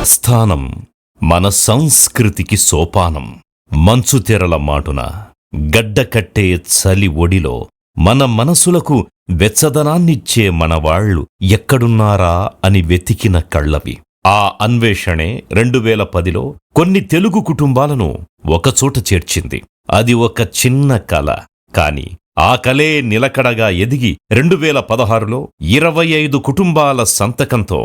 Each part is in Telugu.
ప్రస్థానం మన సంస్కృతికి సోపానం. మంచుతెరల మాటున గడ్డకట్టే చలి ఒడిలో మన మనసులకు వెచ్చదనాన్నిచ్చే మనవాళ్లు ఎక్కడున్నారా అని వెతికిన కళ్ళవి. ఆ అన్వేషణే 2010లో కొన్ని తెలుగు కుటుంబాలను ఒకచోట చేర్చింది. అది ఒక చిన్న కల. కాని ఆ కలే నిలకడగా ఎదిగి 2016లో 25 కుటుంబాల సంతకంతో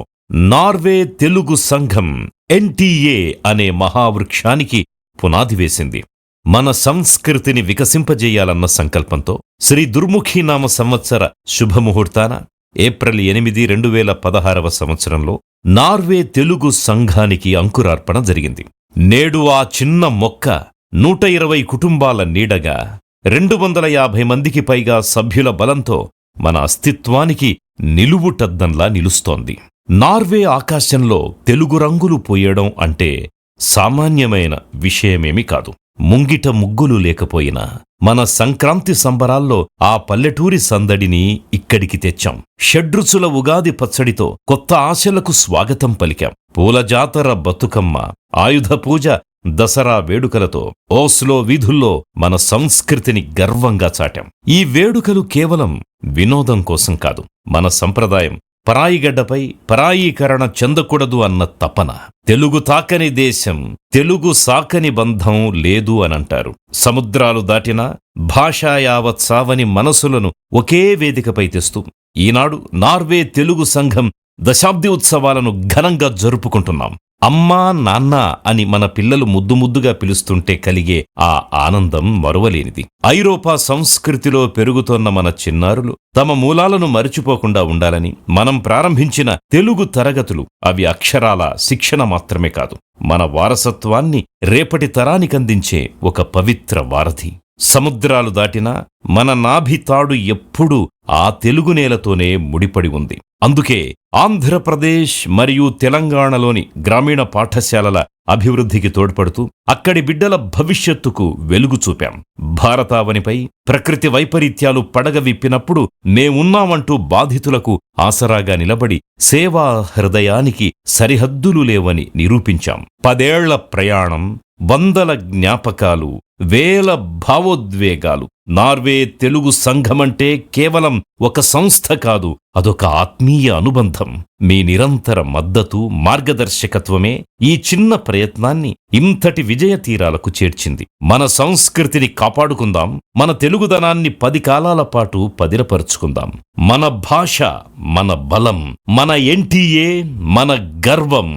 నార్వే తెలుగు సంఘం NTA అనే మహావృక్షానికి పునాది వేసింది. మన సంస్కృతిని వికసింపజేయాలన్న సంకల్పంతో శ్రీ దుర్ముఖీనామ సంవత్సర శుభముహూర్తాన ఏప్రిల్ 8, 2016వ సంవత్సరంలో నార్వే తెలుగు సంఘానికి అంకురార్పణ జరిగింది. నేడు ఆ చిన్న మొక్క 120 కుటుంబాల నీడగా 250 మందికి పైగా సభ్యుల బలంతో మన అస్తిత్వానికి నిలువుటద్దంలా నిలుస్తోంది. నార్వే ఆకాశంలో తెలుగు రంగులు పోయడం అంటే సామాన్యమైన విషయమేమి కాదు. ముంగిట ముగ్గులు లేకపోయినా మన సంక్రాంతి సంబరాల్లో ఆ పల్లెటూరి సందడిని ఇక్కడికి తెచ్చాం. షడ్రుచుల ఉగాది పచ్చడితో కొత్త ఆశలకు స్వాగతం పలికాం. పూల జాతర, బతుకమ్మ, ఆయుధ పూజ, దసరా వేడుకలతో ఓస్లో వీధుల్లో మన సంస్కృతిని గర్వంగా చాటాం. ఈ వేడుకలు కేవలం వినోదం కోసం కాదు, మన సంప్రదాయం పరాయిగడ్డపై పరాయీకరణ చెందకూడదు అన్న తపన. తెలుగు తాకని దేశం, తెలుగు సాకని బంధం లేదు అనంటారు. సముద్రాలు దాటినా భాషా యావత్ సావని మనసులను ఒకే వేదికపై తెస్తూ ఈనాడు నార్వే తెలుగు సంఘం దశాబ్ది ఉత్సవాలను ఘనంగా జరుపుకుంటున్నాం. అమ్మా, నాన్న అని మన పిల్లలు ముద్దు ముద్దుగా పిలుస్తుంటే కలిగే ఆ ఆనందం మరువలేనిది. ఐరోపా సంస్కృతిలో పెరుగుతోన్న మన చిన్నారులు తమ మూలాలను మరిచిపోకుండా ఉండాలని మనం ప్రారంభించిన తెలుగు తరగతులు అవి అక్షరాల శిక్షణ మాత్రమే కాదు, మన వారసత్వాన్ని రేపటి తరానికందించే ఒక పవిత్ర వారధి. సముద్రాలు దాటినా మన నాభితాడు ఎప్పుడూ ఆ తెలుగు నేలతోనే ముడిపడి ఉంది. అందుకే ఆంధ్రప్రదేశ్ మరియు తెలంగాణలోని గ్రామీణ పాఠశాలల అభివృద్ధికి తోడ్పడుతూ అక్కడి బిడ్డల భవిష్యత్తుకు వెలుగు చూపాం. భారతావనిపై ప్రకృతి వైపరీత్యాలు పడగ విప్పినప్పుడు మేమున్నామంటూ బాధితులకు ఆసరాగా నిలబడి సేవా హృదయానికి సరిహద్దులు లేవని నిరూపించాం. 10 ఏళ్ల ప్రయాణం, వందల జ్ఞాపకాలు, వేల భావోద్వేగాలు. నార్వే తెలుగు సంఘమంటే కేవలం ఒక సంస్థ కాదు, అదొక ఆత్మీయ అనుబంధం. మీ నిరంతర మద్దతు, మార్గదర్శకత్వమే ఈ చిన్న ప్రయత్నాన్ని ఇంతటి విజయ తీరాలకు చేర్చింది. మన సంస్కృతిని కాపాడుకుందాం, మన తెలుగుదనాన్ని 10 కాలాల పాటు పదిలపరుచుకుందాం. మన భాష మన బలం, మన NTA మన గర్వం.